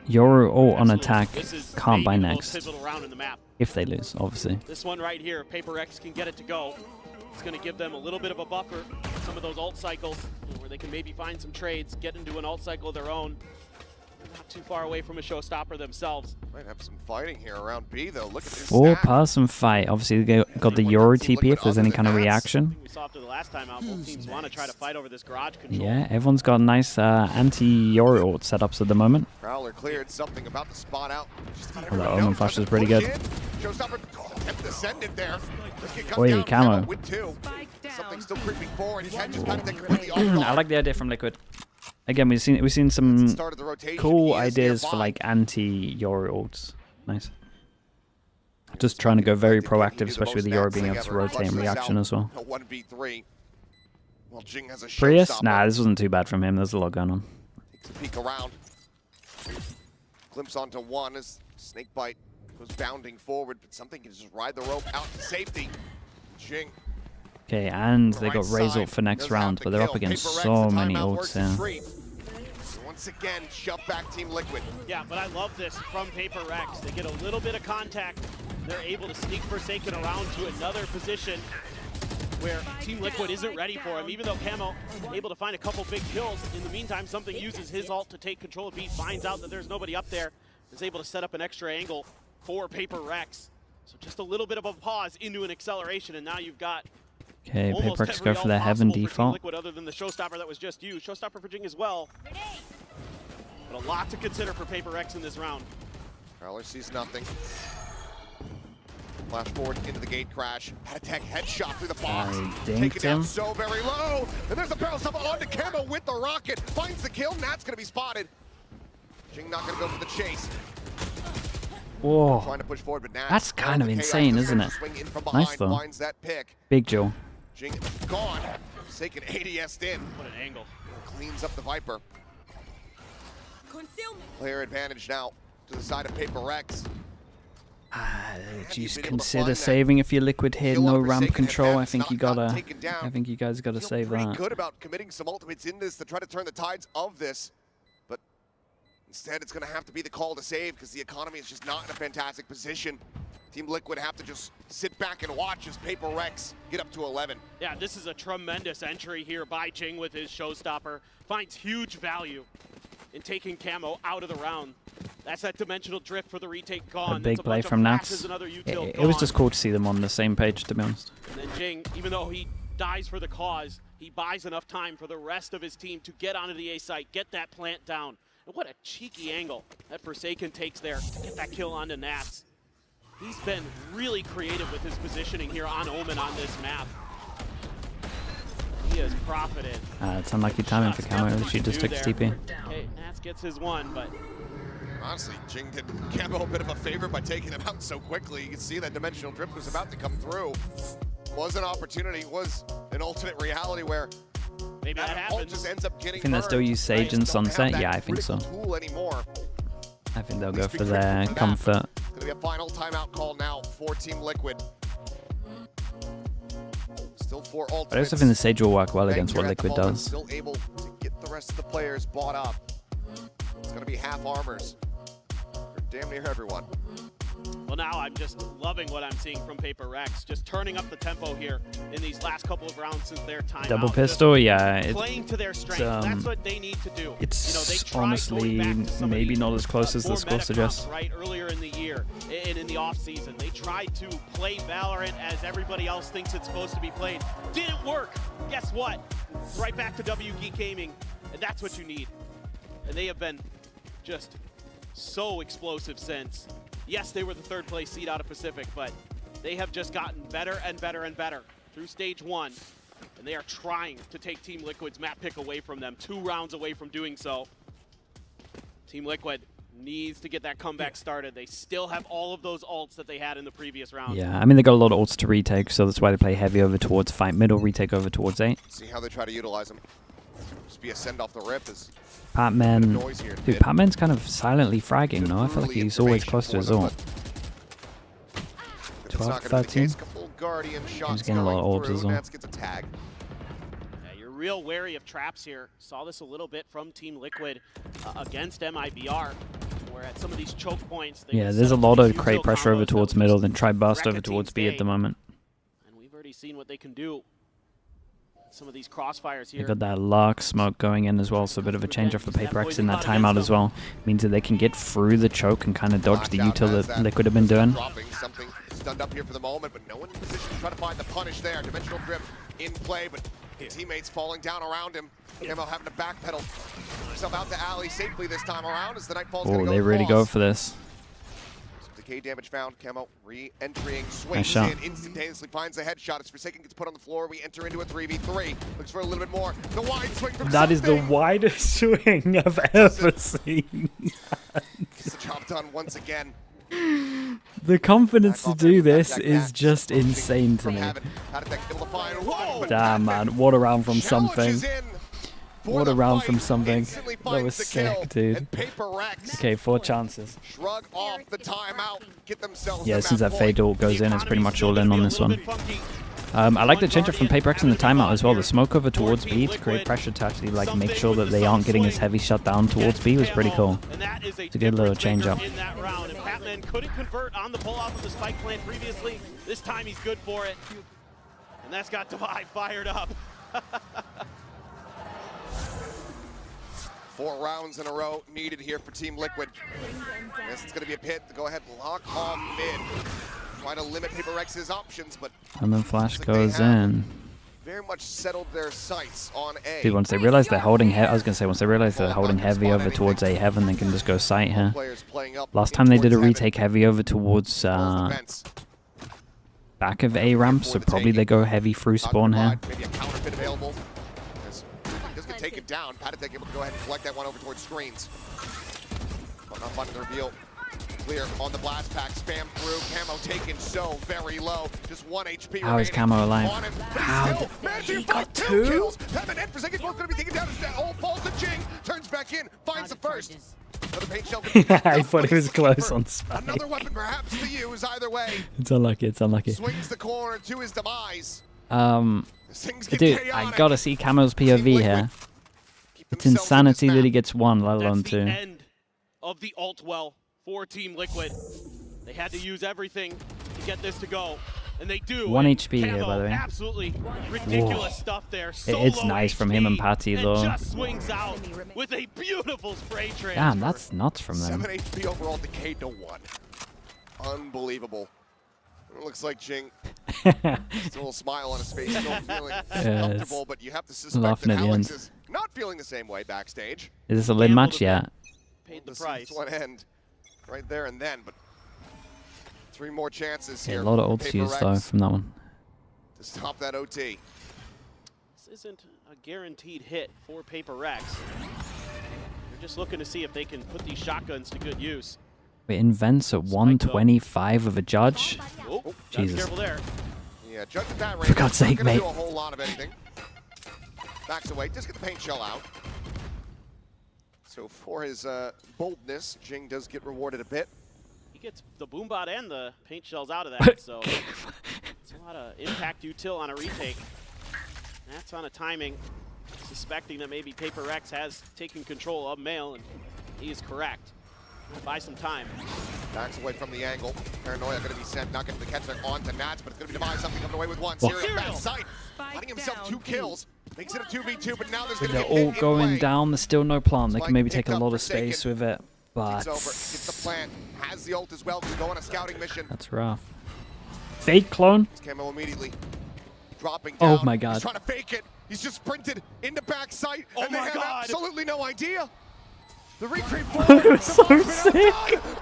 Yoru ult on Absolutely. attack This is can't buy maybe the most next. pivotal round in the map. If they lose, obviously. This one right here, PRX can get it to go. It's going to give them a little bit of a buffer. Some of those ult cycles, you know, where they can maybe find some trades, get into an ult cycle of their own. They're not too far away from a showstopper themselves. Might have some fighting here around B though. Look at this. Four stack. person fight. Obviously, they got the Yoru TP if there's any kind of reaction. We saw after the last time out, both teams want to try to fight over this garage control. Yeah, everyone's got nice anti-Yoru ult setups at the moment. Prowler cleared something about the spot out. Just Oh, the Omen Flash is pretty good. Showstopper kept descended there. It comes Oi, down, camo. with 2. Spike down. Something still creeping forward. His head just kind of completely off guard. I like the idea from Liquid. Again, we've seen some Started the rotation. cool He is ideas for nearby. like anti-Yoru ults. Nice. Just trying to go very proactive, especially with the Yoru being able to rotate and reaction as well. A 1v3. Well, Jing has a Prius? showstopper. Nah, this wasn't too bad from him. There's a lot going on. Takes a peek around. Glimpse onto one as Snakebite goes bounding forward, but something can just ride the rope out to safety. Jing. Okay, and they right got Raze side ult for next does round, have but the they're up kill. against PRX, so the many timeout ults works here. free. Once again, shove back Team Liquid. Yeah, but I love this from PRX. They get a little bit of contact. They're able to sneak Forsaken around to another position where Team Liquid isn't ready for him. Even though Camo able to find a couple big kills, in the meantime, something uses his ult to take control of B, finds out that there's nobody up there, is able to set up an extra angle for PRX. So just a little bit of a pause into an acceleration, and now you've got Okay, almost PRX every go for ult their Heaven possible for Team default. Liquid other than the showstopper that was just used. Showstopper for Jing as well. But a lot to consider for PRX in this round. Prowler sees nothing. Flash forward into the gate crash. Attack headshot through the box. Dinked Take it down him. so very low. And there's a barrel stumble onto Camo with the rocket. Finds the kill. Nat's going to be spotted. Jing not going to go for the chase. Whoa. Trying to push forward, but Nats, That's kind of insane, isn't it? Swing in from behind, Nice though. finds that pick. Big Joe. Jing gone. Taking ADS'd in. What an angle. Cleans up the Viper. Concealment. Player advantage now to the side of PRX. Just consider saving if you're liquid here, no ramp control. I think you gotta. I think you guys gotta save Pretty that. good about committing some ultimates in this to try to turn the tides of this, but instead it's going to have to be the call to save because the economy is just not in a fantastic position. Team Liquid have to just sit back and watch as PRX get up to 11. Yeah, this is a tremendous entry here by Jing with his showstopper. Finds huge value in taking Camo out of the round. That's that dimensional drift for the retake gone. A big That's play bunch of from flashes, Nats. another It util was gone. just cool to see them on the same page, to be honest. And then Jing, even though he dies for the cause, he buys enough time for the rest of his team to get onto the A site, get that plant down. And what a cheeky angle that Forsaken takes there, get that kill onto Nats. He's been really creative with his positioning here on Omen on this map. He has profited. It's unlucky timing for Camo. She just took his TP. Okay, Nats gets his one, but Honestly, Jing did Camo a bit of a favor by taking him out so quickly. You can see that dimensional drift was about to come through. Was an opportunity, was an alternate reality where maybe that that ult happens. just ends up getting I think they still burned. use Sage and Don't have Sunset. that Yeah, I think so. critical tool anymore. I think they'll At go least be for critical their for that. comfort. It's going to be a final timeout call now for Team Liquid. Still 4 ultimates. But I also think the Sage will work well Bank against what here at the Liquid moment, does. Still able to get the rest of the players bought up. It's going to be half armors for damn near everyone. Well, now I'm just loving what I'm seeing from PRX. Just turning up the tempo here in these last couple of rounds since their timeout. Double Just pistol, yeah. playing to their strengths. That's what they need to do. It's they tried honestly going back to some of maybe these not as close as the more score meta suggests. comps, right, earlier in the year and in the off season. They tried to play Valorant as everybody else thinks it's supposed to be played. Didn't work. Guess what? Right back to W Geek Gaming, and that's what you need. And they have been just so explosive since. Yes, they were the 3rd place seed out of Pacific, but they have just gotten better and better and better through stage 1. And they are trying to take Team Liquid's map pick away from them, 2 rounds away from doing so. Team Liquid needs to get that comeback started. They still have all of those ults that they had in the previous round. Yeah, I mean, they got a lot of ults to retake, so that's why they play heavy over towards fight middle, retake over towards 8. See how they try to utilize them. Just be a send off the rip as Patman, noise here. dude, Patman's kind of silently fragging, no? I feel like he's always close to his ult. 12, 13. He's getting a lot of orbs as well. Nats gets a tag. Yeah, you're real wary of traps here. Saw this a little bit from Team Liquid against MIBR, where at some of these choke points. Yeah, there's a lot of crate pressure over towards middle, then try burst over towards B at the moment. And we've already seen what they can do. Some of these crossfires here. They got that Lark smoke going in as well, so a bit of a change off the PRX in that timeout as well. Means that they can get through the choke and kind of dodge the util that Liquid have been doing. Something stunned up here for the moment, but no one in position to try to find the punish there. Dimensional drift in play, but teammates falling down around him. Camo having to backpedal himself out the alley safely this time around as the Nightfall's going to go they really across. go for this. Decay damage found. Camo re-entering, swings Nice in, shot. instantaneously finds a headshot. As Forsaken gets put on the floor, we enter into a 3v3. Looks for a little bit more. The wide swing from That is the Something. widest swing I've ever seen. Gets the job done once again. The confidence to Back off do there, this back is back. just Approaching insane to from me. Heaven. How did that able to find one, but Damn, Heaven man. What a round from something. challenges in for What the a round fight, from something. instantly That finds was the sick, kill, dude. and PRX Okay, 4 chances. shrug off the timeout, get themselves Yeah, the since map that point. fade ult goes The in, it's pretty economy's much still all in gonna on be a this little one. bit funky. I like the change up from Guardian PRX in the having to timeout as well. The smoke over for towards Team B to Liquid. create pressure to actually like make Something sure that with they the aren't getting as swing heavy shut down towards B was pretty cool. And that is It's a good little change up. in that round. And Patman couldn't convert on the pull off of the spike plant previously. This time he's good for it. And that's got Divide fired up. 4 rounds in a row needed here for Team Liquid. This is going to be a pit to go ahead and lock off mid. Try to limit PRX's options, but And then flash looks like goes they have in. very much settled their sights on A. Dude, once they realize they're holding I was gonna say once they realize they're holding heavy over towards A heaven, they can just go sight here. Players playing up Last in time they did a towards heaven. retake heavy over towards Calls the fence. back of A ramp, so probably they go heavy through spawn here. Maybe a counterfeit available. He's just gonna take it down. Patatek able to go ahead and collect that one over towards screens. But not finding the reveal. Clear on the blast pack, spam through. Camo taken so very low. Just 1 HP. How is Camo alive? How? He got 2 kills. Pevin and Forsaken both going to be taken down. All falls to Jing. Turns back in. Finds the first. Another paint shell. I thought it was close on Spike. Another weapon perhaps to use either way. It's unlucky. It's unlucky. Swings the corner to his demise. Dude, I gotta see Camo's POV here. It's insanity that he gets 1, let alone 2. That's the end of the ult well for Team Liquid. They had to use everything to get this to go, and they do. 1 and HP here, by the way. Absolutely ridiculous stuff there. It's nice from him and Patty, though. Just swings out with a beautiful spray transfer. Damn, that's nuts from them. 7 HP overall, decayed to 1. Unbelievable. It looks like Jing. Still a little smile on his face, still feeling comfortable, but you have to suspect that Alex is not feeling the same way backstage. Is this a limb match yet? Paid the price. This one end right there and then, but 3 more chances here. A lot of ults used though from that one. To stop that OT. This isn't a guaranteed hit for PRX. They're just looking to see if they can put these shotguns to good use. Wait, invents at 125 with a judge? Oh, Jesus. Careful there. Yeah, judge at that range. For God's sake, mate. Do a whole lot of anything. Backs away, just get the paint shell out. So for his boldness, Jing does get rewarded a bit. He gets the boombot and the paint shells out of that, so it's a lot of impact util on a retake. That's on a timing, suspecting that maybe PRX has taken control of Mail, and he is correct. Buy some time. Backs away from the angle. Paranoia going to be sent, not going to catch that on to Nats, but it's going to be Demise, something coming away with 1. Serial back sight, finding himself 2 kills. Makes it a 2v2, but now there's going to be They're all going down. There's still no plant. They can maybe take a lot of space with it, but gets the plant, has the ult as well, can go on a scouting mission. That's rough. Fake clone. Camo immediately dropping down. Oh my God. He's trying to fake it. He's just sprinted into back sight, and they have absolutely no idea. The retreat forward. So sick.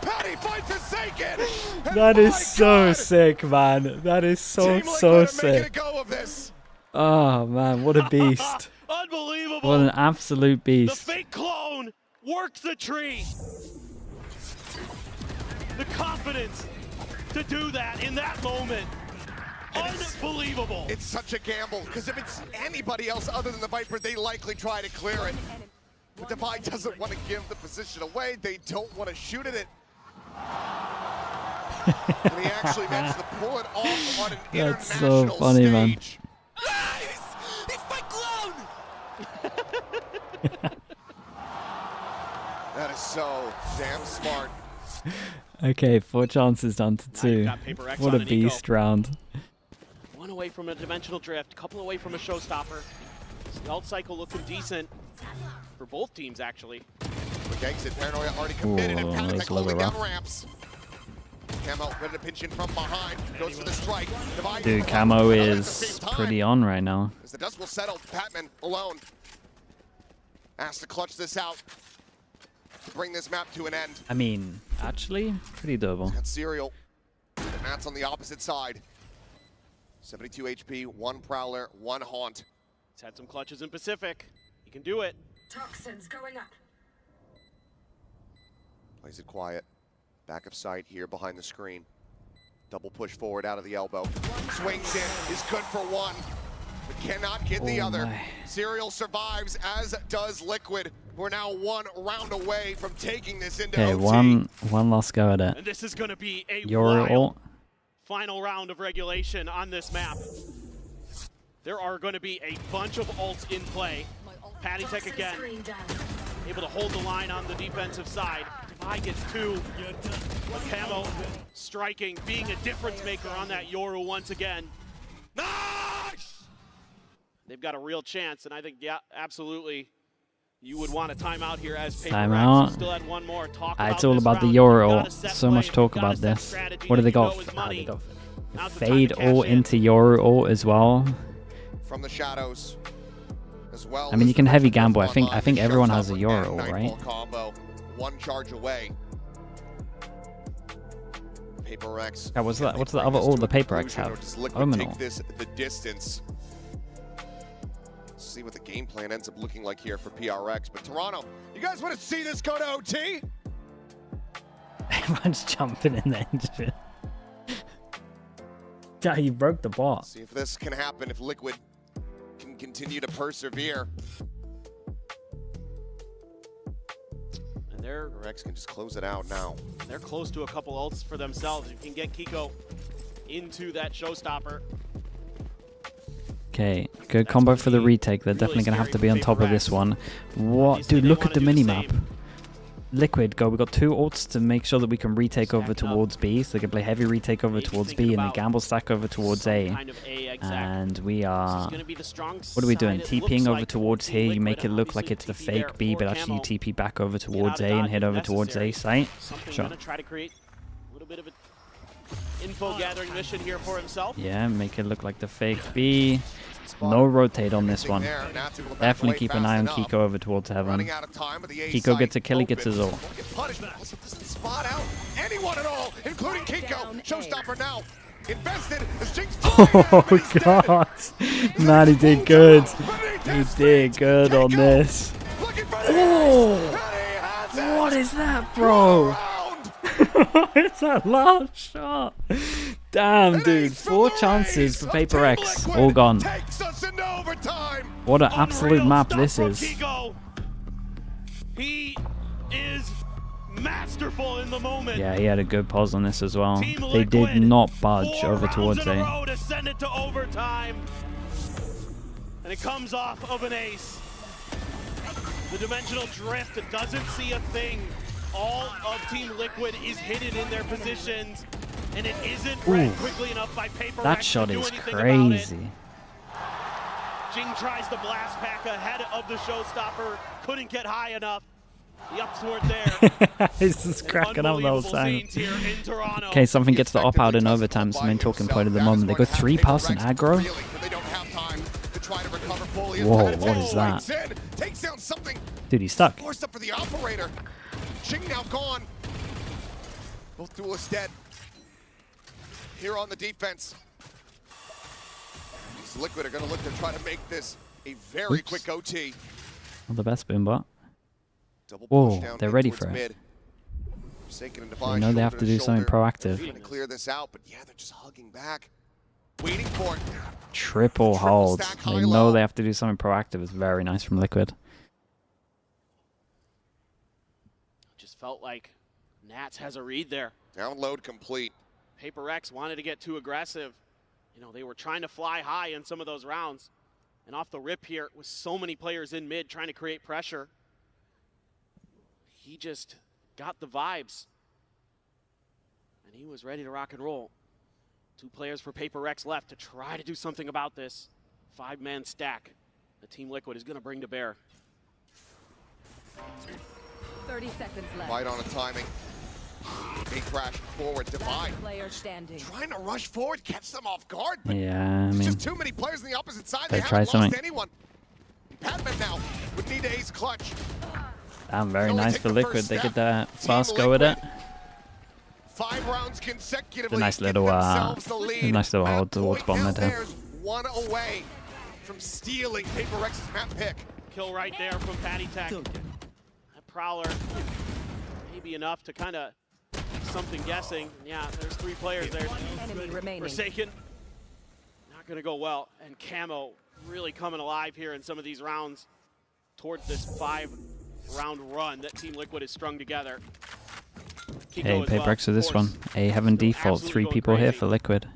Patty fights Forsaken. That is so sick, man. That is so sick. A go of this. Oh man, what a beast. Unbelievable. What an absolute beast. The fake clone works the tree. The confidence to do that in that moment. Unbelievable. It's such a gamble, because if it's anybody else other than the Viper, they likely try to clear it. But Divide doesn't want to give the position away. They don't want to shoot at it. And he actually managed to pull it off on an international so funny, stage. man. Nice! He's fake clone! That is so damn smart. Okay, 4 chances down to 2. What a beast round. 1 away from a dimensional drift, couple away from a showstopper. The ult cycle looking decent for both teams, actually. Exit, Paranoia already committed, and Panatek holding down ramps. Camo ready to pinch in from behind, goes for the strike. Dude, Camo is pretty on right now. As the dust will settle, Patman alone. Has to clutch this out to bring this map to an end. I mean, actually, pretty doable. Got Serial, and Matt's on the opposite side. 72 HP, 1 Prowler, 1 Haunt. He's had some clutches in Pacific. He can do it. Toxins going up. Plays it quiet. Back of sight here behind the screen. Double push forward out of the elbow. Swings in, is good for 1, but cannot get the other. My. Serial survives, as does Liquid. We're now 1 round away from taking this into Okay, OT. one last go at it. And this is going to be a Your wild ult. final round of regulation on this map. There are going to be a bunch of ults in play. Patty Tech again, able to hold the line on the defensive side. Divide gets 2. Camo striking, being a difference maker on that Yoru once again. Nice! They've got a real chance, and I think, yeah, absolutely, you would want a timeout here as PRX. Timeout. Still had 1 more. Talk about It's all this about the round. Yoru Gotta ult. set So play. much talk Gotta about set this. strategy What do that they you got? know is Ah, money. they got Now's the time to Fade cash ult in. into Yoru ult as well. From the shadows as well. I mean, you can heavy gamble. I think This everyone shows has a up Yoru with ult, right? Nightfall combo, 1 charge away. PRX. Yeah, what's that? What's the other? All the PRX have. Take this the distance. See what the game plan ends up looking like here for PRX. But Toronto, you guys want to see this go to OT? Everyone's jumping in the engine. Yeah, you broke the bot. See if this can happen, if Liquid can continue to persevere. And PRX can just close it out now. They're close to a couple ults for themselves. You can get Kiko into that showstopper. Okay, good combo for the retake. They're definitely going to have to be on top of this one. What? Dude, look at the minimap. Liquid, go. We've got 2 ults to make sure that we can retake over towards B. So they can play heavy retake over towards B and then gamble stack over towards A. And we are... What are we doing? TPing over towards here. You make it look like it's the fake B, but actually you TP back over towards A and head over towards A site. Sure. Try to create a little bit of an info gathering mission here for himself. Yeah, make it look like the fake B. No rotate on this one. Definitely keep an eye on Kiko over towards heaven. Kiko gets a kill, he gets his ult. Spot out anyone at all, including Kiko. Showstopper now. Invested as Jinx. Oh god. Man, he did good. He did good on this. Oh! What is that, bro? It's that last shot. Damn, dude. 4 chances for PRX. All gone. What an absolute map this is. He is masterful in the moment. Yeah, he had a good pause on this as well. They did not budge over towards A. To send it to overtime. And it comes off of an ace. The dimensional drift doesn't see a thing. All of Team Liquid is hidden in their positions, and it isn't read quickly enough by PRX. That shot is crazy. Jing tries to blast pack ahead of the showstopper, couldn't get high enough. The upsword there. He's just cracking up the whole time. Okay, something gets the op out in overtime. It's the main talking point at the moment. They go 3-person aggro. Whoa, what is that? Dude, he's stuck. Forced up for the operator. Jing now gone. Both duelists dead. Here on the defense. These Liquid are going to look to try to make this a very quick OT. Not the best Boombot. Whoa, they're ready for it. They know they have to do something proactive. Trying to clear this out, but yeah, they're just hugging back, waiting for it. Triple hold. They know they have to do something proactive. It's very nice from Liquid. Just felt like Nats has a read there. Download complete. PRX wanted to get too aggressive. You know, they were trying to fly high in some of those rounds. And off the rip here, with so many players in mid trying to create pressure, he just got the vibes. And he was ready to rock and roll. 2 players for PRX left to try to do something about this 5-man stack that Team Liquid is going to bring to bear. 30 seconds left. Right on a timing. They crash forward. Divide. Trying to rush forward, catch them off guard. But yeah, I mean, just too many players on the opposite side. They try haven't something. lost anyone. Padman now would need to ace clutch. Damn, very nice for Liquid. They get that fast go with it. 5 rounds consecutively. A nice little hold towards bomb mid here. One away from stealing PRX's map pick. Kill right there from Patty Tech. That Prowler may be enough to kind of something guessing. Yeah, there's 3 players there. Forsaken, not going to go well. And Camo really coming alive here in some of these rounds towards this 5-round run that Team Liquid has strung together. Hey, PRX for this one. A Heaven default, 3 people here for Liquid.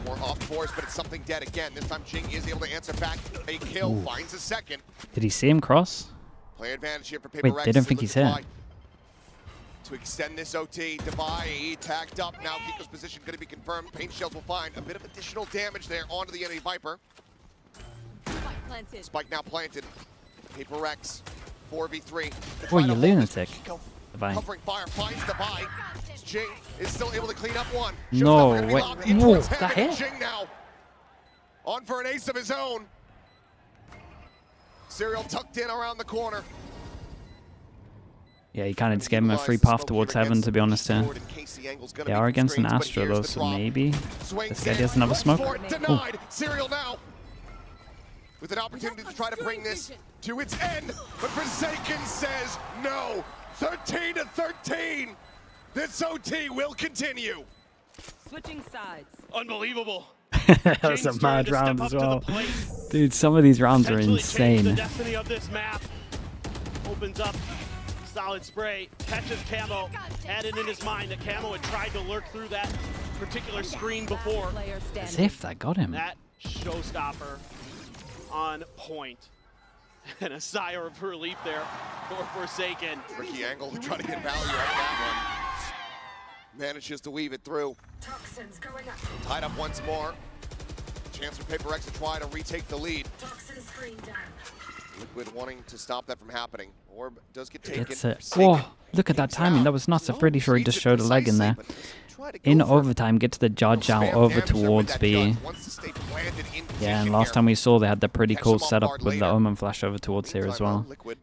More off course, but it's something dead again. This time Jing is able to answer back. A kill, finds a second. Did he see him cross? Play advantage here for PRX. Wait, they don't think he's here. To extend this OT, Devi tagged up. Now Kiko's position going to be confirmed. Paint shells will find a bit of additional damage there onto the enemy Viper. Spike now planted. PRX, 4v3. Oh, you lunatic. Covering fire, finds Devi. Jing is still able to clean up one. No, wait. Whoa, that hit? Jing now on for an ace of his own. Serial tucked in around the corner. Yeah, he kind of just gave him a free path towards heaven, to be honest here. They are against an Astra, though, so maybe this guy gets another smoke. Denied. Serial now. With an opportunity to try to bring this to its end, but Forsaken says no. 13-13. This OT will continue. Switching sides. Unbelievable. That was a mad round as well. Dude, some of these rounds are insane. The destiny of this map. Opens up. Solid spray, catches Camo, had it in his mind that Camo had tried to lurk through that particular screen before. As if that got him. That showstopper on point. And a sigh of relief there for Forsaken. Tricky angle to try to get value out of that one. Manages to weave it through. Toxins going up. Tied up once more. Chance for PRX to try to retake the lead. Toxin screen down. Liquid wanting to stop that from happening. Orb does get taken. Gets it. Whoa, look at that timing. That was nuts. I'm pretty sure he just showed a leg in there. In overtime, gets the judge out over towards B. Yeah, and last time we saw they had the pretty cool setup with the Omen flash over towards here as well. Liquid.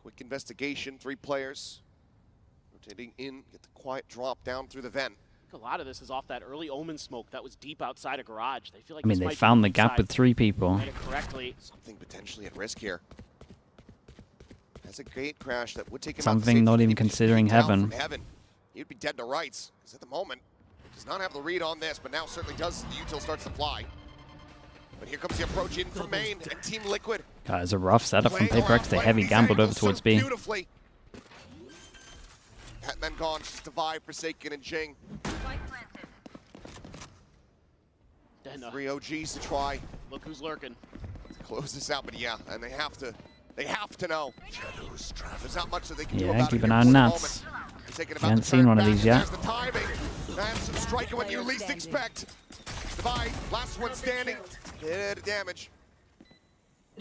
Quick investigation, 3 players. Rotating in, get the quiet drop down through the vent. A lot of this is off that early Omen smoke that was deep outside of garage. They feel like I mean, they found the gap with 3 people. Correctly. Something potentially at risk here. That's a gate crash that would take him Something not even considering heaven. He'd be dead to rights, because at the moment, does not have the read on this, but now certainly does. The util starts to fly. But here comes the approach in from main, and Team Liquid. God, it's a rough setup from PRX. They heavy gambled over towards B. Beautifully. Hatman gone, just divide, Forsaken and Jing. Then, 3 OGs to try. Look who's lurking. To close this out, but yeah, and they have to know. There's not much that they can do Yeah, about keep it an here eye at on this Nats. moment. Haven't seen one of these yet. There's the timing. Nats striking when you least expect. Divide, last one standing. Bit of damage.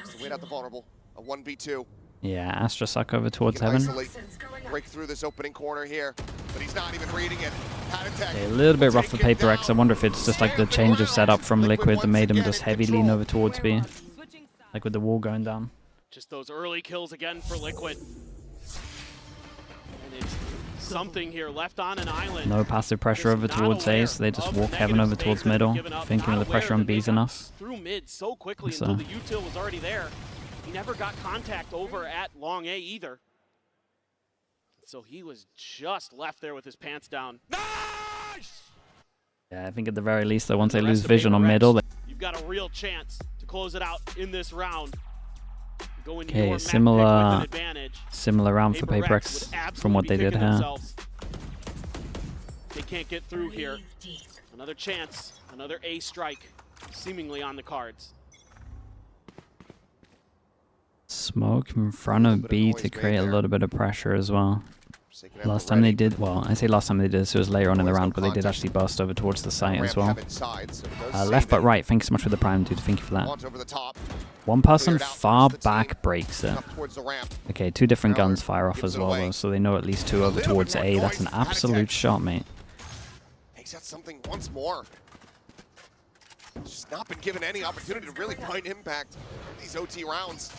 So wait out the vulnerable. A 1v2. Yeah, Astra suck over towards heaven. Break through this opening corner here, but he's not even reading it. Okay, a little bit rough for PRX. I wonder if it's just like the change of setup from Liquid that made him just heavy lean over towards B. Like with the wall going down. Just those early kills again for Liquid. And it's something here left on an island. No passive pressure over towards A, so they just walk heaven over towards middle, thinking the pressure on B's enough. Through mid so quickly until the util was already there. He never got contact over at long A either. So he was just left there with his pants down. Nice! Yeah, I think at the very least, though, once they lose vision on middle. You've got a real chance to close it out in this round. Okay, similar round for PRX from what they did here. They can't get through here. Another chance, another A strike, seemingly on the cards. Smoke in front of B to create a little bit of pressure as well. Last time they did, well, I say last time they did this, it was later on in the round, but they did actually burst over towards the site as well. Left but right, thank you so much for the prime, dude. Thank you for that. One person far back breaks it. Okay, 2 different guns fire off as well, though, so they know at least 2 over towards A. That's an absolute shot, mate. Takes out something once more. Just not been given any opportunity to really find impact in these OT rounds.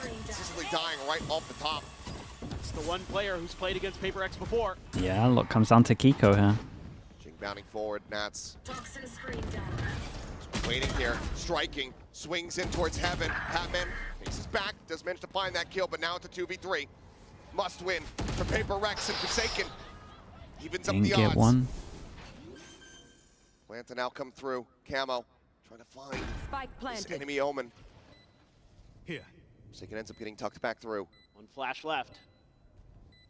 Consistently dying right off the top. It's the one player who's played against PRX before. Yeah, look, comes down to Kiko here. Jing bounding forward, Nats. Waiting here, striking, swings in towards heaven. Hatman faces back, does manage to find that kill, but now it's a 2v3. Must win for PRX and Forsaken. Evens up the odds. Didn't get one. Plan to now come through. Camo trying to find this enemy Omen. Here. Forsaken ends up getting tucked back through. One flash left.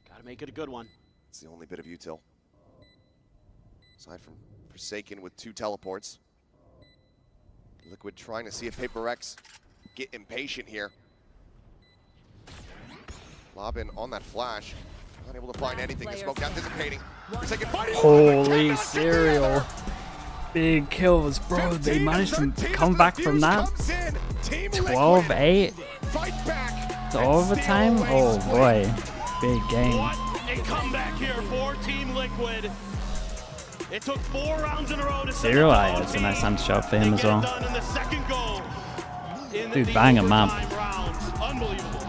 Gotta make it a good one. It's the only bit of util. Aside from Forsaken with 2 teleports. Liquid trying to see if PRX get impatient here. Lob in on that flash. Not able to find anything. The smoke anticipating. Forsaken fighting. Holy Serial. Big kills, bro. They managed to come back from that. 12-8. To overtime? Oh boy. Big game. What a comeback here for Team Liquid. It took 4 rounds in a row to Serial, it's a nice hand shot for him as well. Dude, banger map. Unbelievable.